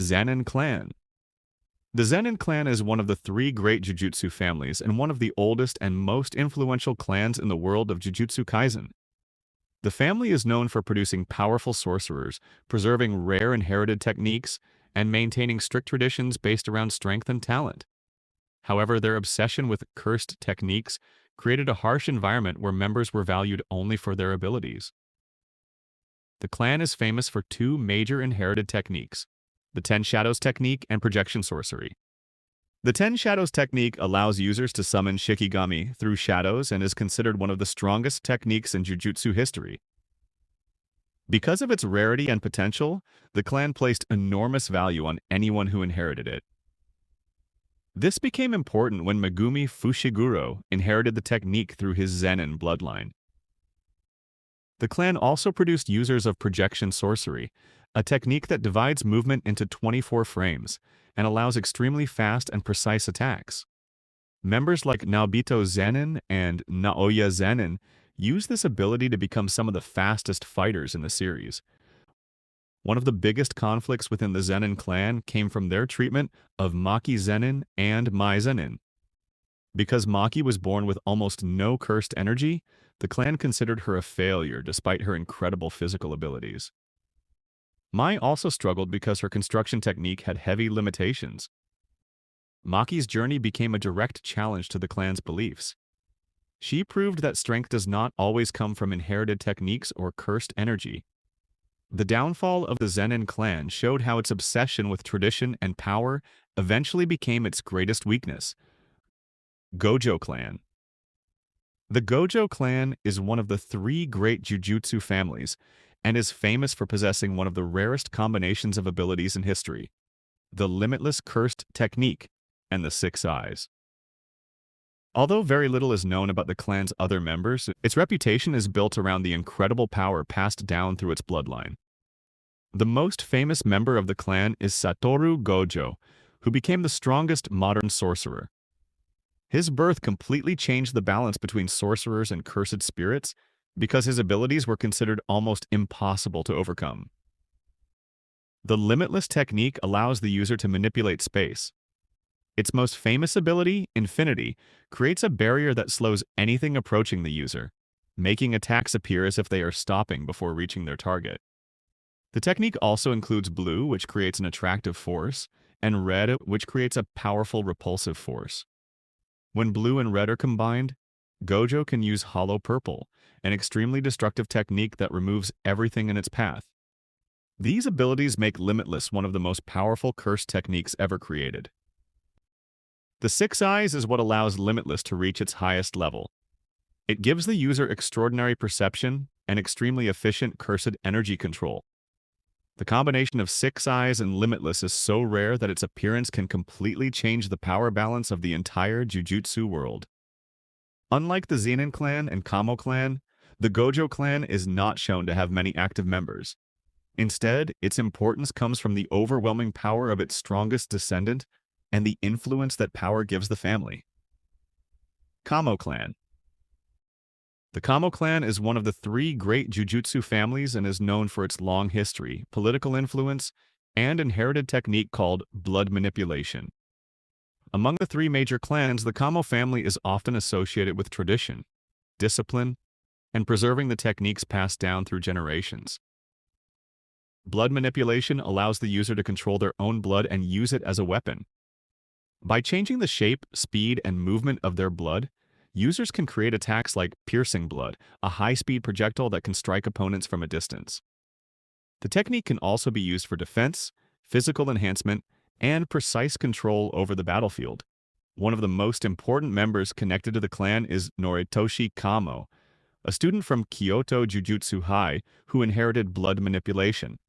Zenin Clan. The Zenin Clan is one of the three great Jujutsu families and one of the oldest and most influential clans in the world of Jujutsu Kaisen. The family is known for producing powerful sorcerers, preserving rare inherited techniques, and maintaining strict traditions based around strength and talent. However, their obsession with cursed techniques created a harsh environment where members were valued only for their abilities. The clan is famous for two major inherited techniques: the Ten Shadows technique and projection sorcery. The Ten Shadows technique allows users to summon Shikigami through shadows and is considered one of the strongest techniques in Jujutsu history. Because of its rarity and potential, the clan placed enormous value on anyone who inherited it. This became important when Megumi Fushiguro inherited the technique through his Zenin bloodline. The clan also produced users of projection sorcery, a technique that divides movement into 24 frames and allows extremely fast and precise attacks. Members like Naobito Zenin and Naoya Zenin use this ability to become some of the fastest fighters in the series. One of the biggest conflicts within the Zenin clan came from their treatment of Maki Zenin and Mai Zenin. Because Maki was born with almost no cursed energy, the clan considered her a failure despite her incredible physical abilities. Mai also struggled because her construction technique had heavy limitations. Maki's journey became a direct challenge to the clan's beliefs. She proved that strength does not always come from inherited techniques or cursed energy. The downfall of the Zenin clan showed how its obsession with tradition and power eventually became its greatest weakness. Gojo Clan. The Gojo Clan is one of the three great Jujutsu families and is famous for possessing one of the rarest combinations of abilities in history: the Limitless cursed technique and the Six Eyes. Although very little is known about the clan's other members, its reputation is built around the incredible power passed down through its bloodline. The most famous member of the clan is Satoru Gojo, who became the strongest modern sorcerer. His birth completely changed the balance between sorcerers and cursed spirits because his abilities were considered almost impossible to overcome. The Limitless technique allows the user to manipulate space. Its most famous ability, Infinity, creates a barrier that slows anything approaching the user, making attacks appear as if they are stopping before reaching their target. The technique also includes blue, which creates an attractive force, and red, which creates a powerful repulsive force. When blue and red are combined, Gojo can use Hollow Purple, an extremely destructive technique that removes everything in its path. These abilities make Limitless one of the most powerful cursed techniques ever created. The Six Eyes is what allows Limitless to reach its highest level. It gives the user extraordinary perception and extremely efficient cursed energy control. The combination of Six Eyes and Limitless is so rare that its appearance can completely change the power balance of the entire Jujutsu world. Unlike the Zenin Clan and Kamo Clan, the Gojo Clan is not shown to have many active members. Instead, its importance comes from the overwhelming power of its strongest descendant and the influence that power gives the family. Kamo Clan. The Kamo Clan is one of the three great Jujutsu families and is known for its long history, political influence, and inherited technique called blood manipulation. Among the three major clans, the Kamo family is often associated with tradition, discipline, and preserving the techniques passed down through generations. Blood manipulation allows the user to control their own blood and use it as a weapon. By changing the shape, speed, and movement of their blood, users can create attacks like Piercing Blood, a high-speed projectile that can strike opponents from a distance. The technique can also be used for defense, physical enhancement, and precise control over the battlefield. One of the most important members connected to the clan is Noritoshi Kamo, a student from Kyoto Jujutsu High who inherited blood manipulation.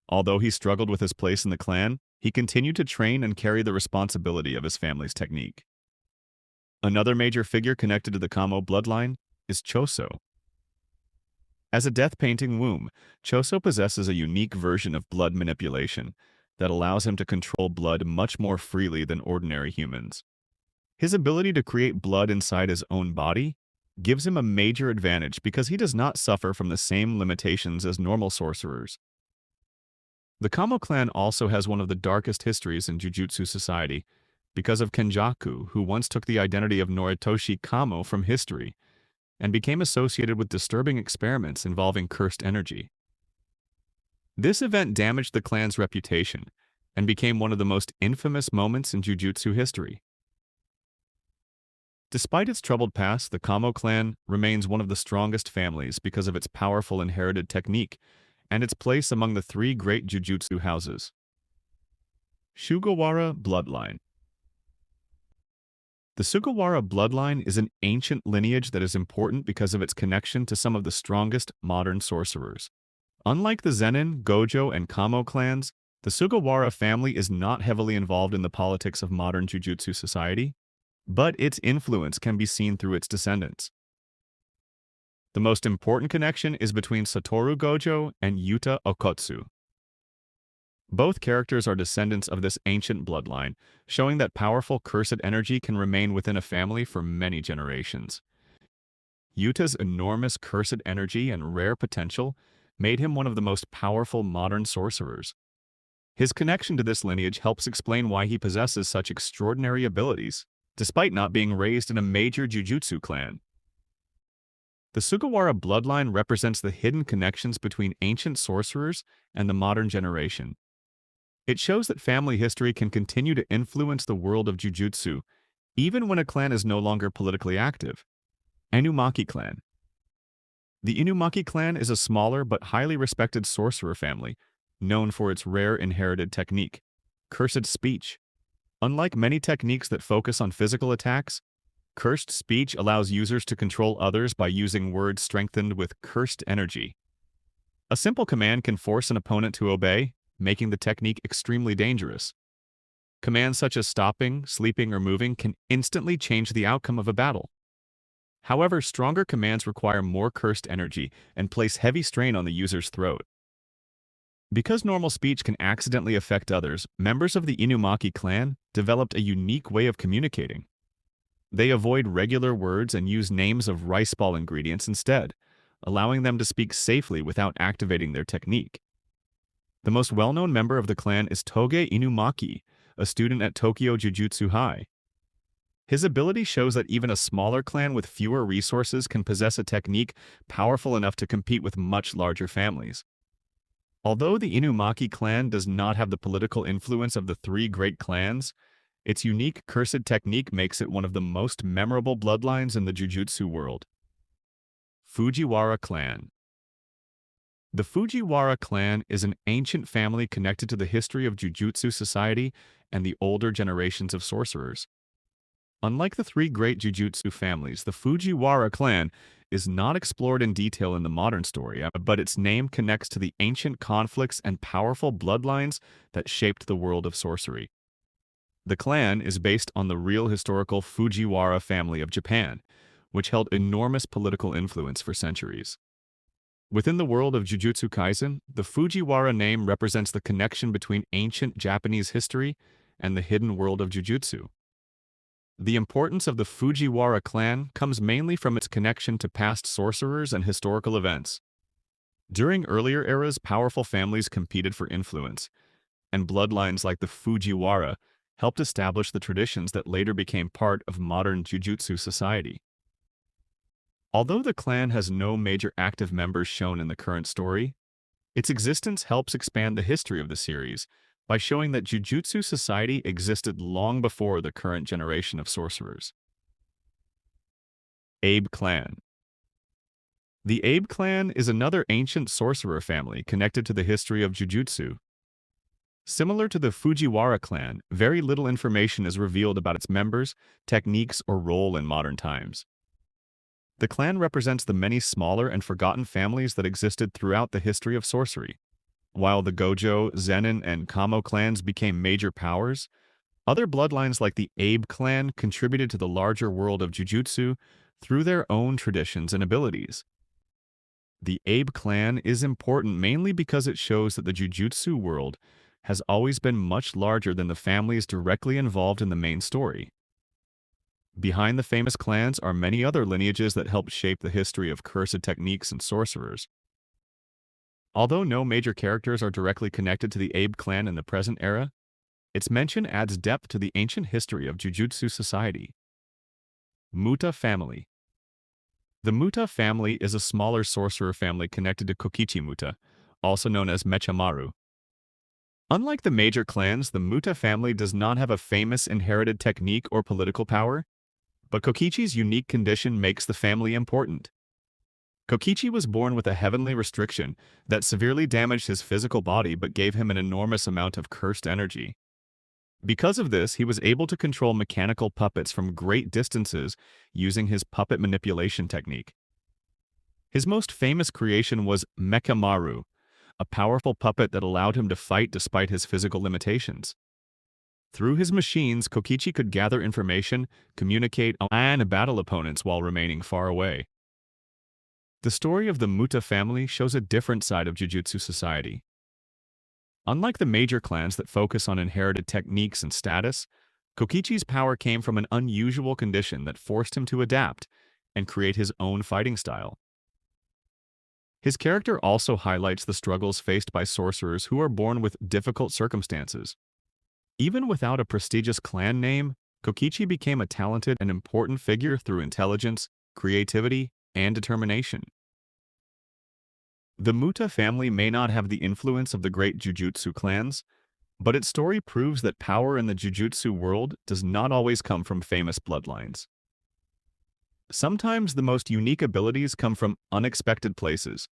Although he struggled with his place in the clan, he continued to train and carry the responsibility of his family's technique. Another major figure connected to the Kamo bloodline is Choso. As a death-painting womb, Choso possesses a unique version of blood manipulation that allows him to control blood much more freely than ordinary humans. His ability to create blood inside his own body gives him a major advantage because he does not suffer from the same limitations as normal sorcerers. The Kamo Clan also has one of the darkest histories in Jujutsu society because of Kenjaku, who once took the identity of Noritoshi Kamo from history and became associated with disturbing experiments involving cursed energy. This event damaged the clan's reputation and became one of the most infamous moments in Jujutsu history. Despite its troubled past, the Kamo Clan remains one of the strongest families because of its powerful inherited technique and its place among the three great Jujutsu houses. Sugawara Bloodline. The Sugawara Bloodline is an ancient lineage that is important because of its connection to some of the strongest modern sorcerers. Unlike the Zenin, Gojo, and Kamo clans, the Sugawara family is not heavily involved in the politics of modern Jujutsu society, but its influence can be seen through its descendants. The most important connection is between Satoru Gojo and Yuta Okotsu. Both characters are descendants of this ancient bloodline, showing that powerful cursed energy can remain within a family for many generations. Yuta's enormous cursed energy and rare potential made him one of the most powerful modern sorcerers. His connection to this lineage helps explain why he possesses such extraordinary abilities, despite not being raised in a major Jujutsu clan. The Sugawara bloodline represents the hidden connections between ancient sorcerers and the modern generation. It shows that family history can continue to influence the world of Jujutsu, even when a clan is no longer politically active. Inumaki Clan. The Inumaki Clan is a smaller but highly respected sorcerer family, known for its rare inherited technique, cursed speech. Unlike many techniques that focus on physical attacks, cursed speech allows users to control others by using words strengthened with cursed energy. A simple command can force an opponent to obey, making the technique extremely dangerous. Commands such as stopping, sleeping, or moving can instantly change the outcome of a battle. However, stronger commands require more cursed energy and place heavy strain on the user's throat. Because normal speech can accidentally affect others, members of the Inumaki clan developed a unique way of communicating. They avoid regular words and use names of rice ball ingredients instead, allowing them to speak safely without activating their technique. The most well-known member of the clan is Toge Inumaki, a student at Tokyo Jujutsu High. His ability shows that even a smaller clan with fewer resources can possess a technique powerful enough to compete with much larger families. Although the Inumaki clan does not have the political influence of the three great clans, its unique cursed technique makes it one of the most memorable bloodlines in the Jujutsu world. Fujiwara Clan. The Fujiwara Clan is an ancient family connected to the history of Jujutsu society and the older generations of sorcerers. Unlike the three great Jujutsu families, the Fujiwara Clan is not explored in detail in the modern story, but its name connects to the ancient conflicts and powerful bloodlines that shaped the world of sorcery. The clan is based on the real historical Fujiwara family of Japan, which held enormous political influence for centuries. Within the world of Jujutsu Kaisen, the Fujiwara name represents the connection between ancient Japanese history and the hidden world of Jujutsu. The importance of the Fujiwara clan comes mainly from its connection to past sorcerers and historical events. During earlier eras, powerful families competed for influence, and bloodlines like the Fujiwara helped establish the traditions that later became part of modern Jujutsu society. Although the clan has no major active members shown in the current story, its existence helps expand the history of the series by showing that Jujutsu society existed long before the current generation of sorcerers. Abe Clan. The Abe Clan is another ancient sorcerer family connected to the history of Jujutsu. Similar to the Fujiwara clan, very little information is revealed about its members, techniques, or role in modern times. The clan represents the many smaller and forgotten families that existed throughout the history of sorcery. While the Gojo, Zenin, and Kamo clans became major powers, other bloodlines like the Abe clan contributed to the larger world of Jujutsu through their own traditions and abilities. The Abe clan is important mainly because it shows that the Jujutsu world has always been much larger than the families directly involved in the main story. Behind the famous clans are many other lineages that helped shape the history of cursed techniques and sorcerers. Although no major characters are directly connected to the Abe clan in the present era, its mention adds depth to the ancient history of Jujutsu society. Muta family. The Muta family is a smaller sorcerer family connected to Kokichi Muta, also known as Mechamaru. Unlike the major clans, the Muta family does not have a famous inherited technique or political power, but Kokichi's unique condition makes the family important. Kokichi was born with a heavenly restriction that severely damaged his physical body but gave him an enormous amount of cursed energy. Because of this, he was able to control mechanical puppets from great distances using his puppet manipulation technique. His most famous creation was Mechamaru, a powerful puppet that allowed him to fight despite his physical limitations. Through his machines, Kokichi could gather information, communicate, and battle opponents while remaining far away. The story of the Muta family shows a different side of Jujutsu society. Unlike the major clans that focus on inherited techniques and status, Kokichi's power came from an unusual condition that forced him to adapt and create his own fighting style. His character also highlights the struggles faced by sorcerers who are born with difficult circumstances. Even without a prestigious clan name, Kokichi became a talented and important figure through intelligence, creativity, and determination. The Muta family may not have the influence of the great Jujutsu clans, but its story proves that power in the Jujutsu world does not always come from famous bloodlines. Sometimes the most unique abilities come from unexpected places,